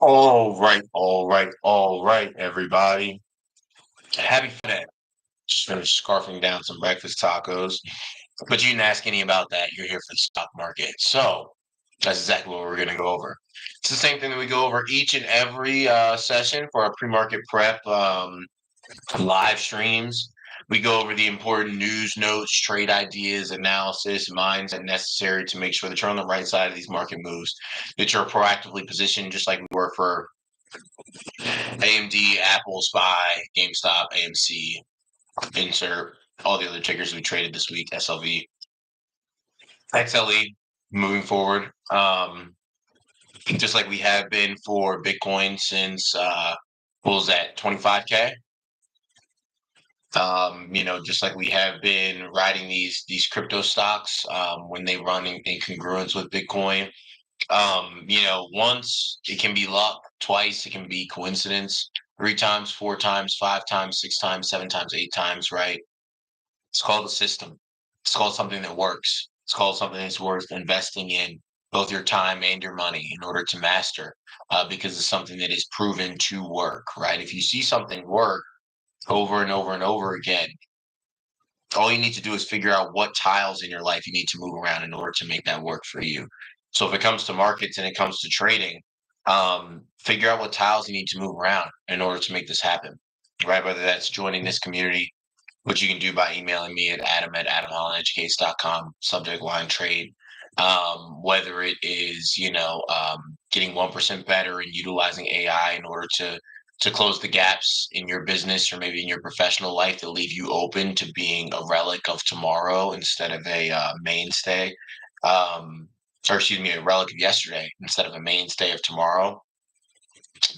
All right, everybody. Happy Friday. Just finished scarfing down some breakfast tacos, but you didn't ask any about that. You're here for the stock market. So that's exactly what we're going to go over. It's the same thing that we go over each and every session for our pre-market prep live streams. We go over the important news notes, trade ideas, analysis, mindset necessary to make sure that you're on the right side of these market moves, that you're proactively positioned, just like we were for AMD, Apple, SPY, GameStop, AMC, insert all the other tickers we traded this week, SLV, XLE, moving forward. Just like we have been for Bitcoin since, what was that, 25K? Just like we have been riding these crypto stocks when they run in congruence with Bitcoin. Once it can be luck, twice it can be coincidence, three times, four times, five times, six times, seven times, eight times, right? It's called a system. It's called something that works. It's called something that's worth investing in both your time and your money in order to master, because it's something that is proven to work, right? If you see something work over and over and over again, all you need to do is figure out what tiles in your life you need to move around in order to make that work for you. So if it comes to markets and it comes to trading, figure out what tiles you need to move around in order to make this happen, right? Whether that's joining this community, which you can do by emailing me at adam@adamhollandeducates.com, subject line trade. Whether it is, getting 1% better and utilizing AI in order to close the gaps in your business or maybe in your professional life that leave you open to being a relic of tomorrow instead of a mainstay, or excuse me, a relic of yesterday instead of a mainstay of tomorrow.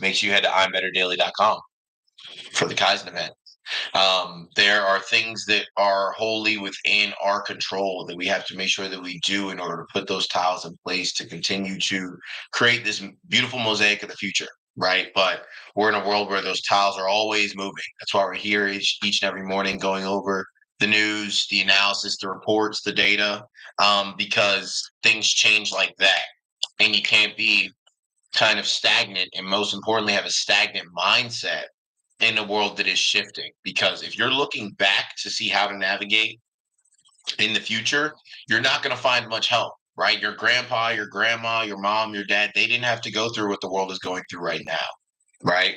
Make sure you head to I'mBetterDaily.com for the Kaizen event. There are things that are wholly within our control that we have to make sure that we do in order to put those tiles in place to continue to create this beautiful mosaic of the future, right? But we're in a world where those tiles are always moving. That's why we're here each and every morning going over the news, the analysis, the reports, the data, because things change like that. And you can't be kind of stagnant and most importantly have a stagnant mindset in a world that is shifting. Because if you're looking back to see how to navigate in the future, you're not going to find much help, right? Your grandpa, your grandma, your mom, your dad, they didn't have to go through what the world is going through right now, right?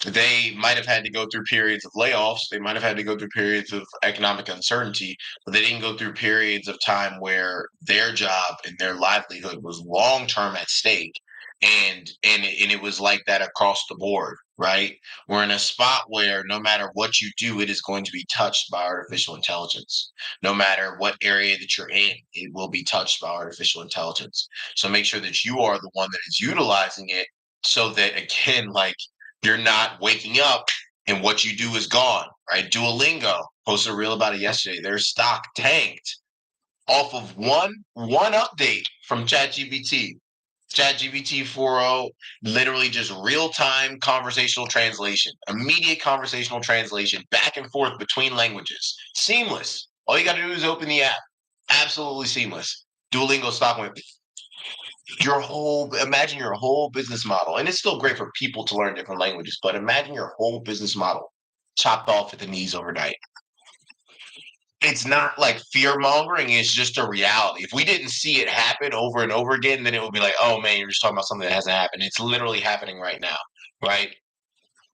They might have had to go through periods of layoffs. They might have had to go through periods of economic uncertainty, but they didn't go through periods of time where their job and their livelihood was long term at stake. And it was like that across the board, right? We're in a spot where no matter what you do, it is going to be touched by artificial intelligence. No matter what area that you're in, it will be touched by artificial intelligence. So make sure that you are the one that is utilizing it so that again, like you're not waking up and what you do is gone, right? Duolingo posted a reel about it yesterday. Their stock tanked off of one update from ChatGPT. ChatGPT 4.0, literally just real-time conversational translation, immediate conversational translation, back and forth between languages. Seamless. All you got to do is open the app. Absolutely seamless. Duolingo stock went imagine your whole business model, and it's still great for people to learn different languages, but imagine your whole business model chopped off at the knees overnight. It's not like fear mongering, it's just a reality. If we didn't see it happen over and over again, then it would be like, oh man, you're just talking about something that hasn't happened. It's literally happening right now, right?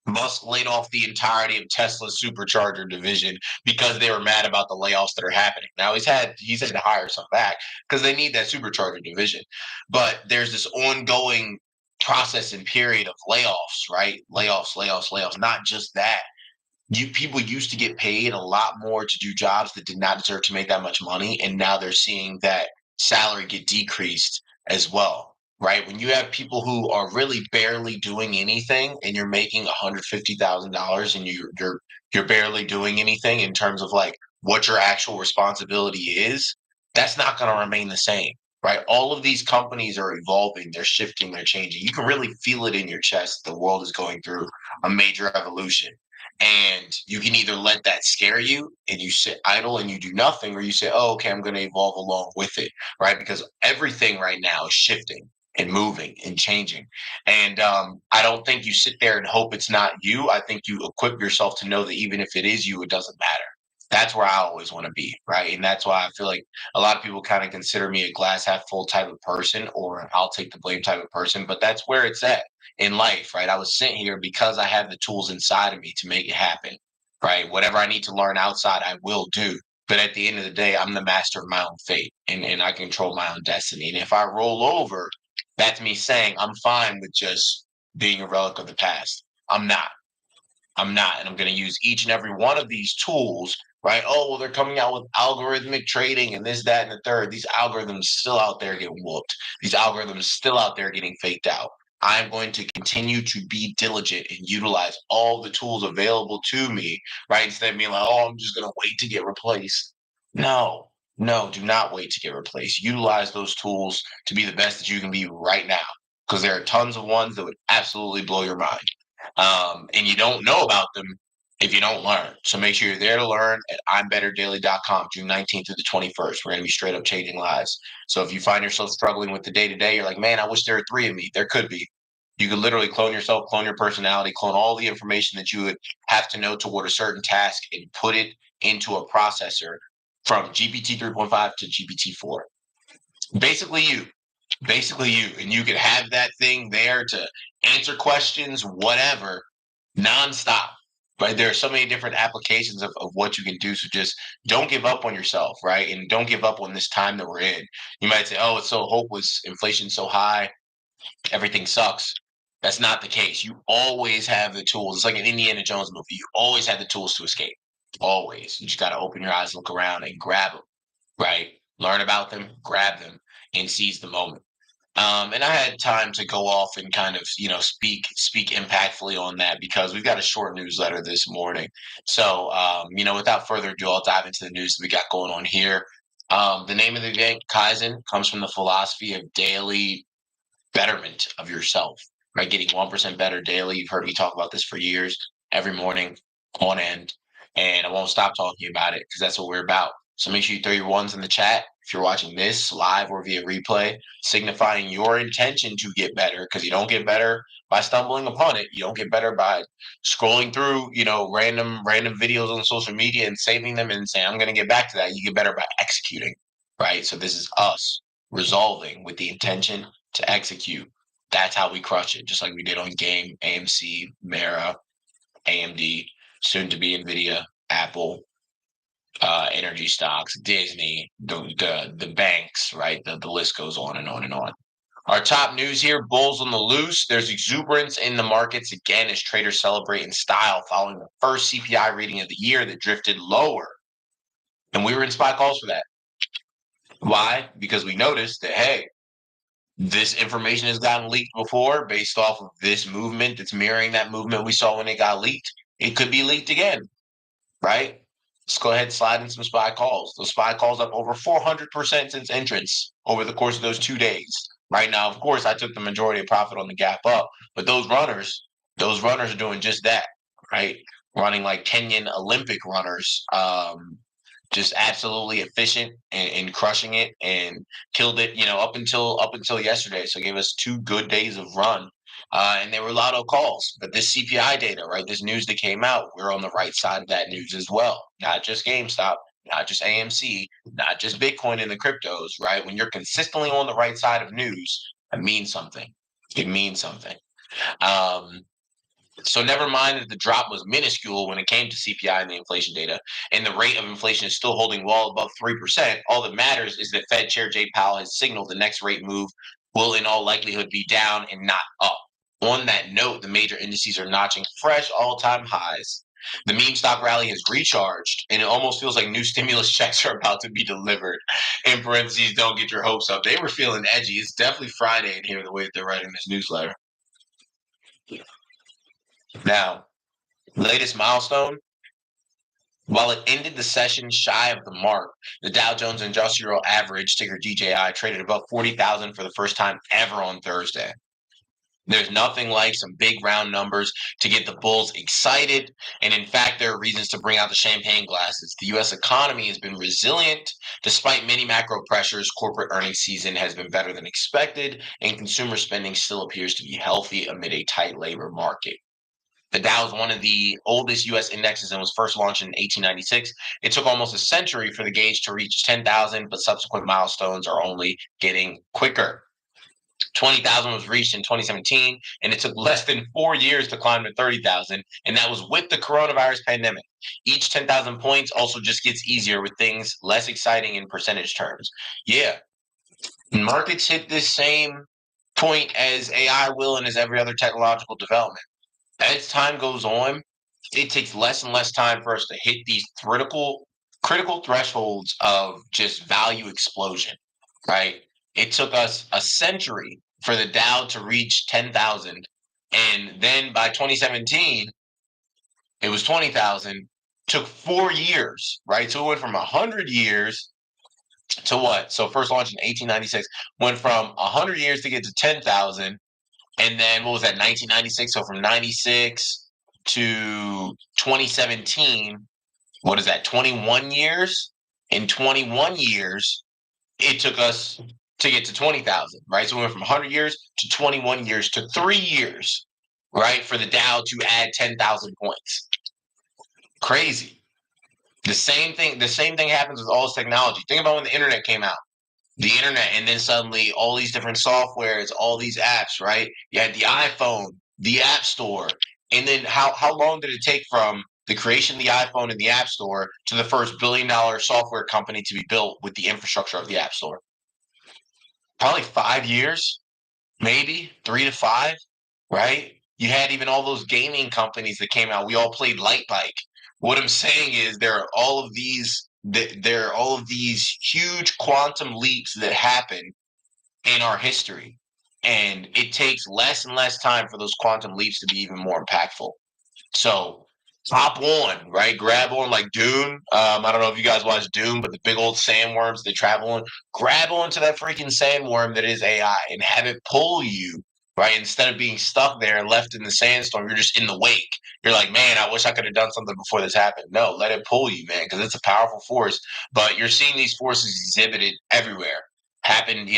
Musk laid off the entirety of Tesla's supercharger division because they were mad about the layoffs that are happening. Now he's had to hire some back because they need that supercharger division. But there's this ongoing process and period of layoffs, right? Layoffs. Not just that. People used to get paid a lot more to do jobs that did not deserve to make that much money, and now they're seeing that salary get decreased as well, right? When you have people who are really barely doing anything and you're making $150,000 and you're barely doing anything in terms of like what your actual responsibility is, that's not going to remain the same, right? All of these companies are evolving, they're shifting, they're changing. You can really feel it in your chest. The world is going through a major evolution. And you can either let that scare you and you sit idle and you do nothing, or you say, oh, okay, I'm going to evolve along with it, right? Because everything right now is shifting. and moving and changing. And I don't think you sit there and hope it's not you. I think you equip yourself to know that even if it is you, it doesn't matter. That's where I always want to be, right? And that's why I feel like a lot of people kind of consider me a glass half full type of person, or an I'll take the blame type of person. But that's where it's at in life, right? I was sent here because I have the tools inside of me to make it happen, right? Whatever I need to learn outside, I will do. But at the end of the day, I'm the master of my own fate, and I control my own destiny. And if I roll over, that's me saying I'm fine with just being a relic of the past. I'm not. I'm not. And I'm going to use each and every one of these tools, right? Oh, well, they're coming out with algorithmic trading and this, that, and the third. These algorithms still out there getting whooped. These algorithms still out there getting faked out. I'm going to continue to be diligent and utilize all the tools available to me, right? Instead of being like, oh, I'm just going to wait to get replaced. No, no, do not wait to get replaced. Utilize those tools to be the best that you can be right now, because there are tons of ones that would absolutely blow your mind. And you don't know about them if you don't learn. So make sure you're there to learn at I'mBetterDaily.com, June 19th through the 21st. We're going to be straight up changing lives. So if you find yourself struggling with the day to day, you're like, man, I wish there were three of me. There could be. You could literally clone yourself, clone your personality, clone all the information that you would have to know toward a certain task, and put it into a processor from GPT 3.5 to GPT 4. Basically, you, and you could have that thing there to answer questions, whatever, nonstop. Right? There are so many different applications of what you can do. So just don't give up on yourself, right? And don't give up on this time that we're in. You might say, oh, it's so hopeless, inflation's so high, everything sucks. That's not the case. You always have the tools. It's like an Indiana Jones movie. You always have the tools to escape. Always. You just got to open your eyes, look around, and grab them, right? Learn about them, grab them, and seize the moment. And I had time to go off and kind of, speak impactfully on that, because we've got a short newsletter this morning. So, without further ado, I'll dive into the news that we got going on here. The name of the event, Kaizen, comes from the philosophy of daily betterment of yourself, right? Getting 1% better daily. You've heard me talk about this for years, every morning on end. And I won't stop talking about it, because that's what we're about. So make sure you throw your ones in the chat if you're watching this live or via replay, signifying your intention to get better, because you don't get better by stumbling upon it. You don't get better by scrolling through, random videos on social media and saving them and saying, I'm going to get back to that. You get better by executing, right? So this is us resolving with the intention to execute. That's how we crush it, just like we did on Game, AMC, Mara, AMD, soon to be Nvidia, Apple, energy stocks, Disney, the banks, right? The list goes on and on and on. Our top news here, bulls on the loose. There's exuberance in the markets again as traders celebrate in style following the first CPI reading of the year that drifted lower. And we were in SPY calls for that. Why? Because we noticed that, hey, this information has gotten leaked before based off of this movement that's mirroring that movement we saw when it got leaked. It could be leaked again, right? Let's go ahead and slide in some SPY calls. Those SPY calls up over 400% since entrance over the course of those 2 days. Right now, of course, I took the majority of profit on the gap up, but those runners are doing just that, right? Running like Kenyan Olympic runners, just absolutely efficient and crushing it, and killed it, up until yesterday. So it gave us 2 good days of run. And they were lotto calls. But this CPI data, right? This news that came out, we're on the right side of that news as well. Not just GameStop, not just AMC, not just Bitcoin and the cryptos, right? When you're consistently on the right side of news, it means something. It means something. So never mind that the drop was minuscule when it came to CPI and the inflation data, and the rate of inflation is still holding well above 3%. All that matters is that Fed Chair Jay Powell has signaled the next rate move will in all likelihood be down and not up. On that note, the major indices are notching fresh all-time highs. The meme stock rally has recharged, and it almost feels like new stimulus checks are about to be delivered. In parentheses, don't get your hopes up. They were feeling edgy. It's definitely Friday in here, the way that they're writing this newsletter. Now, latest milestone, while it ended the session shy of the mark, the Dow Jones Industrial Average, ticker DJI, traded above 40,000 for the first time ever on Thursday. There's nothing like some big round numbers to get the bulls excited. And in fact, there are reasons to bring out the champagne glasses. The U.S. economy has been resilient. Despite many macro pressures, corporate earnings season has been better than expected, and consumer spending still appears to be healthy amid a tight labor market. The Dow is one of the oldest U.S. indexes and was first launched in 1896. It took almost a century for the gauge to reach 10,000, but subsequent milestones are only getting quicker. 20,000 was reached in 2017, and it took less than 4 years to climb to 30,000, and that was with the coronavirus pandemic. Each 10,000 points also just gets easier with things less exciting in percentage terms. Yeah, markets hit this same point as AI will and as every other technological development. As time goes on, it takes less and less time for us to hit these critical thresholds of just value explosion, right? It took us a century for the Dow to reach 10,000. And then by 2017, it was 20,000. Took 4 years, right? So it went from 100 years to what? So first launched in 1896, went from 100 years to get to 10,000. And then what was that, 1996? So from 96 to 2017, what is that, 21 years? In 21 years, it took us to get to 20,000, right? So we went from 100 years to 21 years to 3 years, right? For the Dow to add 10,000 points. Crazy. The same thing happens with all this technology. Think about when the internet came out. The internet, and then suddenly all these different softwares, all these apps, right? You had the iPhone, the App Store, and then how long did it take from the creation of the iPhone and the App Store to the first billion-dollar software company to be built with the infrastructure of the App Store? Probably 5 years, maybe 3 to 5, right? You had even all those gaming companies that came out. We all played Light Bike. What I'm saying is there are all of these huge quantum leaps that happen in our history, and it takes less and less time for those quantum leaps to be even more impactful. So hop on, right? Grab on like Dune. I don't know if you guys watch Dune, but the big old sandworms that travel on, grab onto that freaking sandworm that is AI and have it pull you, right? Instead of being stuck there and left in the sandstorm, you're just in the wake. You're like, man, I wish I could have done something before this happened. No, let it pull you, man, because it's a powerful force. But you're seeing these forces exhibited everywhere. Happened,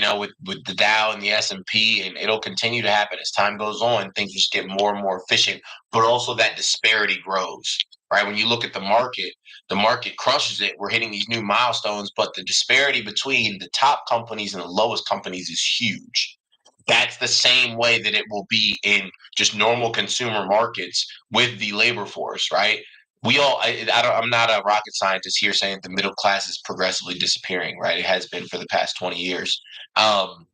with the Dow and the S&P, and it'll continue to happen as time goes on. Things just get more and more efficient, but also that disparity grows, right? When you look at the market crushes it. We're hitting these new milestones, but the disparity between the top companies and the lowest companies is huge. That's the same way that it will be in just normal consumer markets with the labor force, right? I'm not a rocket scientist here saying the middle class is progressively disappearing, right? It has been for the past 20 years. Um,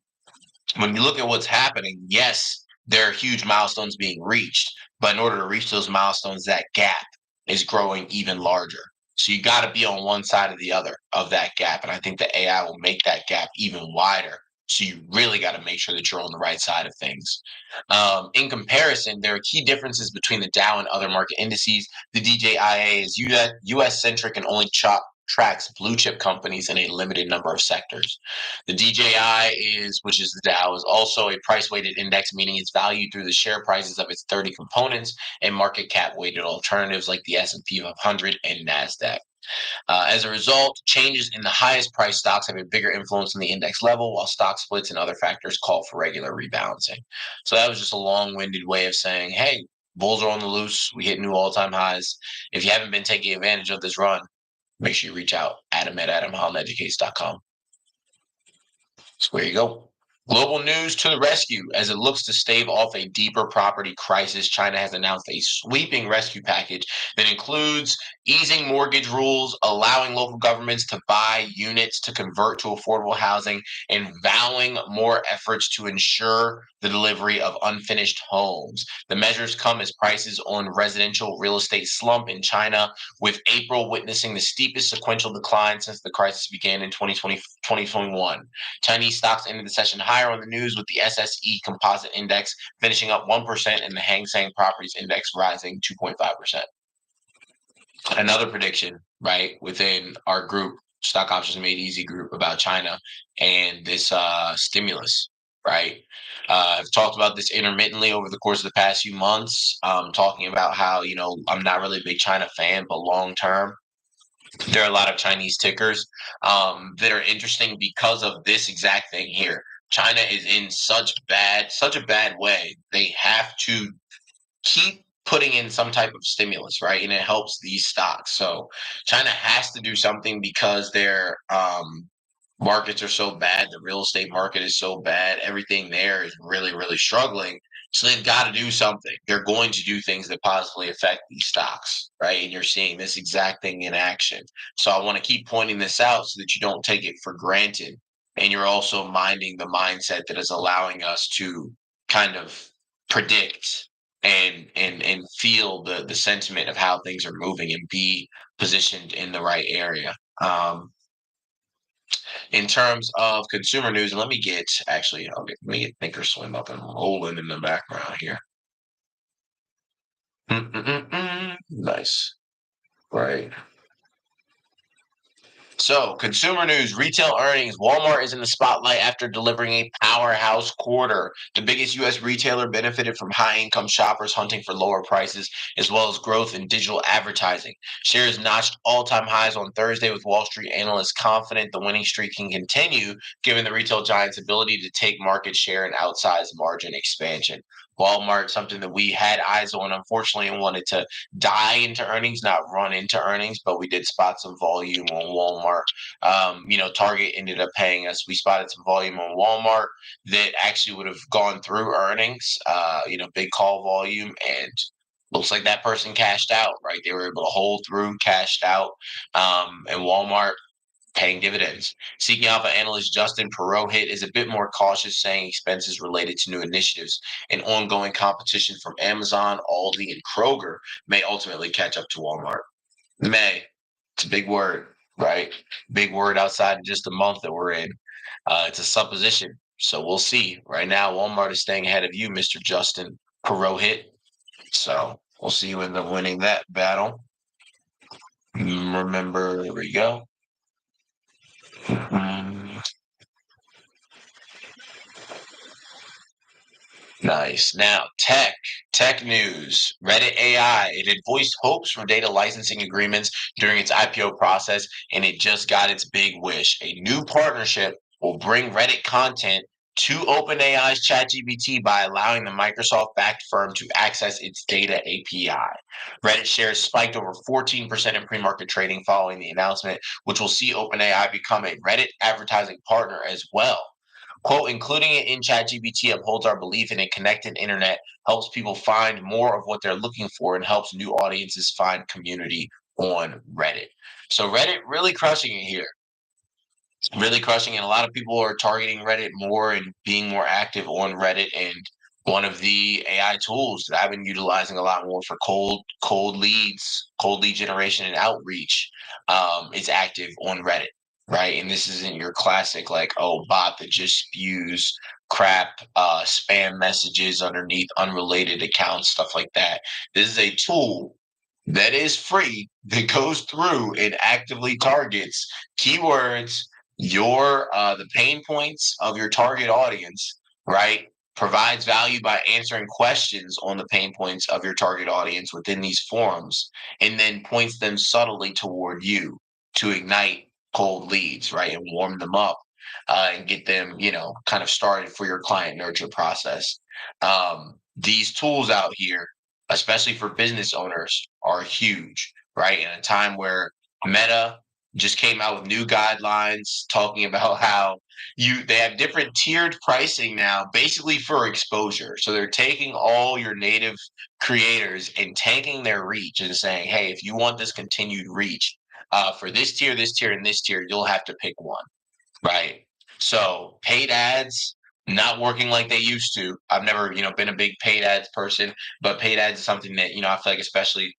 when you look at what's happening, yes, there are huge milestones being reached, but in order to reach those milestones, that gap is growing even larger. So you got to be on one side or the other of that gap. And I think the AI will make that gap even wider. So you really got to make sure that you're on the right side of things. In comparison, there are key differences between the Dow and other market indices. The DJIA is US centric and only tracks blue chip companies in a limited number of sectors. The DJI which is the Dow, is also a price weighted index, meaning it's valued through the share prices of its 30 components and market cap weighted alternatives like the S&P 500 and NASDAQ. As a result, changes in the highest price stocks have a bigger influence on the index level, while stock splits and other factors call for regular rebalancing. So that was just a long-winded way of saying, hey, bulls are on the loose. We hit new all-time highs. If you haven't been taking advantage of this run, make sure you reach out. Adam@AdamHollandeducates.com. So there you go. Global news to the rescue. As it looks to stave off a deeper property crisis, China has announced a sweeping rescue package that includes easing mortgage rules, allowing local governments to buy units to convert to affordable housing, and vowing more efforts to ensure the delivery of unfinished homes. The measures come as prices on residential real estate slump in China, with April witnessing the steepest sequential decline since the crisis began in 2021. Chinese stocks ended the session higher on the news, with the SSE Composite Index finishing up 1% and the Hang Seng Properties Index rising 2.5%. Another prediction, right, within our group, Stock Options Made Easy group, about China and this stimulus. right? I've talked about this intermittently over the course of the past few months, talking about how, I'm not really a big China fan, but long term, there are a lot of Chinese tickers that are interesting because of this exact thing here. China is in such a bad way. They have to keep putting in some type of stimulus, right? And it helps these stocks. So China has to do something because their markets are so bad. The real estate market is so bad. Everything there is really, really struggling. So they've got to do something. They're going to do things that positively affect these stocks, right? And you're seeing this exact thing in action. So I want to keep pointing this out so that you don't take it for granted. And you're also minding the mindset that is allowing us to kind of predict and feel the sentiment of how things are moving and be positioned in the right area. In terms of consumer news, and let me get actually, let me get Thinkorswim up and rolling in the background here. Nice, right? So, consumer news, retail earnings. Walmart is in the spotlight after delivering a powerhouse quarter. The biggest U.S. retailer benefited from high income shoppers hunting for lower prices, as well as growth in digital advertising. Shares notched all time highs on Thursday, with Wall Street analysts confident the winning streak can continue, given the retail giant's ability to take market share and outsize margin expansion. Walmart, something that we had eyes on, unfortunately, and wanted to die into earnings, not run into earnings, but we did spot some volume on Walmart. Target ended up paying us. We spotted some volume on Walmart that actually would have gone through earnings, big call volume, and looks like that person cashed out, right? They were able to hold through, cashed out, and Walmart paying dividends. Seeking Alpha analyst Justin Perot is a bit more cautious, saying expenses related to new initiatives and ongoing competition from Amazon, Aldi, and Kroger may ultimately catch up to Walmart. May. It's a big word, right? Big word outside of just the month that we're in. It's a supposition. So we'll see. Right now, Walmart is staying ahead of you, Mr. Justin Perot. So we'll see you in the winning that battle. Remember, there we go. Mm, Nice. Now, tech news. Reddit AI. It had voiced hopes for data licensing agreements during its IPO process, and it just got its big wish. A new partnership will bring Reddit content to OpenAI's ChatGPT by allowing the Microsoft-backed firm to access its data API. Reddit shares spiked over 14% in pre-market trading following the announcement, which will see OpenAI become a Reddit advertising partner as well. Quote, including it in ChatGPT upholds our belief in a connected internet, helps people find more of what they're looking for, and helps new audiences find community on Reddit. So Reddit really crushing it here. Really crushing it. A lot of people are targeting Reddit more and being more active on Reddit. And one of the AI tools that I've been utilizing a lot more for cold leads, cold lead generation and outreach is active on Reddit. Right. And this isn't your classic bot that just spews crap, spam messages underneath unrelated accounts, stuff like that. This is a tool that is free that goes through and actively targets keywords, the pain points of your target audience, right? Provides value by answering questions on the pain points of your target audience within these forums, and then points them subtly toward you to ignite cold leads, right? And warm them up, and get them, kind of started for your client nurture process. These tools out here, especially for business owners, are huge, right? In a time where Meta just came out with new guidelines talking about how they have different tiered pricing now, basically for exposure. So they're taking all your native creators and taking their reach and saying, hey, if you want this continued reach, for this tier, and this tier, you'll have to pick one, right? So paid ads not working like they used to. I've never, been a big paid ads person, but paid ads is something that, I feel like especially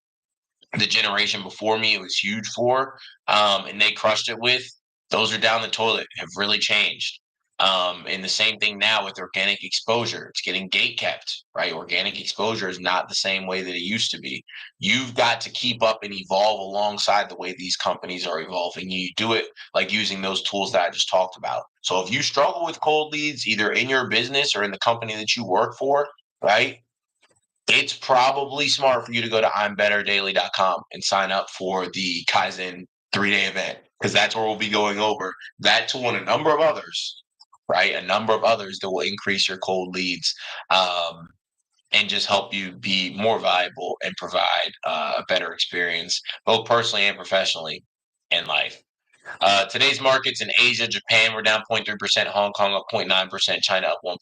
the generation before me, it was huge for, and they crushed it with. Those are down the toilet, have really changed. And the same thing now with organic exposure. It's getting gate kept, right? Organic exposure is not the same way that it used to be. You've got to keep up and evolve alongside the way these companies are evolving. You do it like using those tools that I just talked about. So if you struggle with cold leads, either in your business or in the company that you work for, right? It's probably smart for you to go to I'mBetterDaily.com and sign up for the Kaizen 3-day event, because that's where we'll be going over that tool and a number of others, right? A number of others that will increase your cold leads, and just help you be more valuable and provide a better experience, both personally and professionally in life. Today's markets in Asia, Japan were down 0.3%, Hong Kong up 0.9%, China up 1%,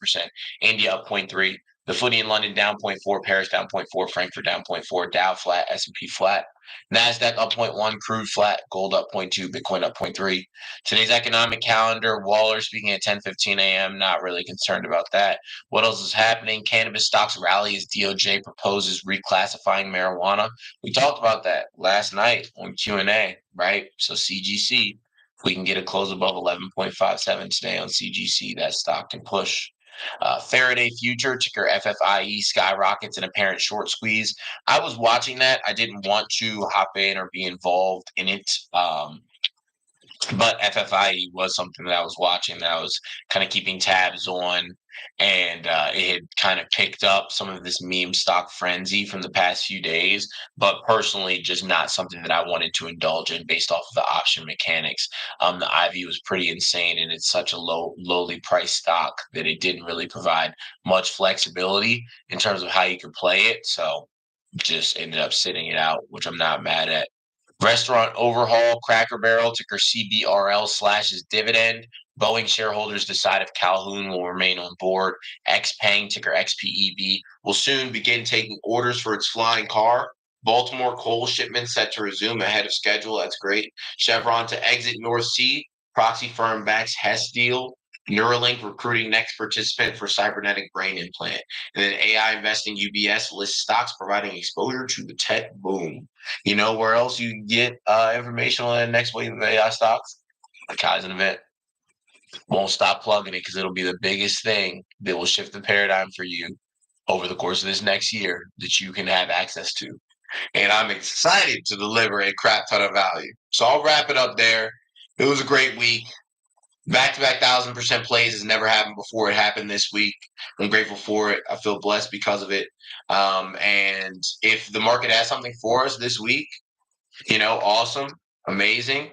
India up 0.3%. The FTSE in London down 0.4%, Paris down 0.4%, Frankfurt down 0.4%, Dow flat, S&P flat, Nasdaq up 0.1%, crude flat, gold up 0.2%, Bitcoin up 0.3%. Today's economic calendar, Waller speaking at 10:15 a.m. Not really concerned about that. What else is happening? Cannabis stocks rally as DOJ proposes reclassifying marijuana. We talked about that last night on Q&A, right? So CGC, we can get a close above 11.57 today on CGC. That stock can push. Faraday Future, ticker FFIE, skyrockets in apparent short squeeze. I was watching that. I didn't want to hop in or be involved in it. But FFIE was something that I was watching, that I was kind of keeping tabs on, and it had kind of picked up some of this meme stock frenzy from the past few days, but personally just not something that I wanted to indulge in based off of the option mechanics. The IV was pretty insane, and it's such a lowly priced stock that it didn't really provide much flexibility in terms of how you could play it. So just ended up sitting it out, which I'm not mad at. Restaurant overhaul, Cracker Barrel, ticker CBRL slashes dividend. Boeing shareholders decide if Calhoun will remain on board. XPeng, ticker XPEB, will soon begin taking orders for its flying car. Baltimore coal shipments set to resume ahead of schedule. That's great. Chevron to exit North Sea. Proxy firm backs Hess deal. Neuralink recruiting next participant for cybernetic brain implant. And then AI investing UBS lists stocks providing exposure to the tech boom. You know where else you can get information on the next wave of AI stocks? The Kaizen event. Won't stop plugging it, because it'll be the biggest thing that will shift the paradigm for you over the course of this next year that you can have access to. And I'm excited to deliver a crap ton of value. So I'll wrap it up there. It was a great week. Back-to-back 1,000% plays has never happened before. It happened this week. I'm grateful for it. I feel blessed because of it. And if the market has something for us this week, awesome, amazing.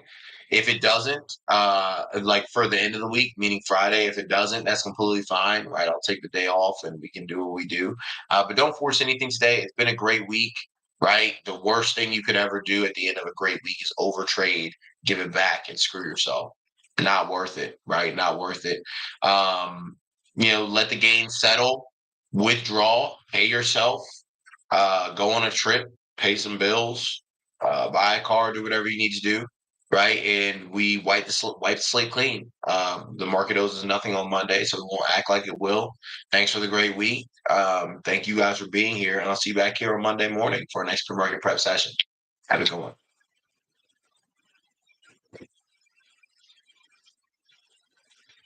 If it doesn't, like for the end of the week, meaning Friday, if it doesn't, that's completely fine, right? I'll take the day off and we can do what we do. But don't force anything today. It's been a great week, right? The worst thing you could ever do at the end of a great week is overtrade, give it back, and screw yourself. Not worth it, right? Not worth it. Let the gains settle, withdraw, pay yourself, go on a trip, pay some bills, buy a car, do whatever you need to do, right? And we wipe the slate clean. The market owes us nothing on Monday, so we won't act like it will. Thanks for the great week. Thank you guys for being here, and I'll see you back here on Monday morning for our next pre-market prep session. Have a good one.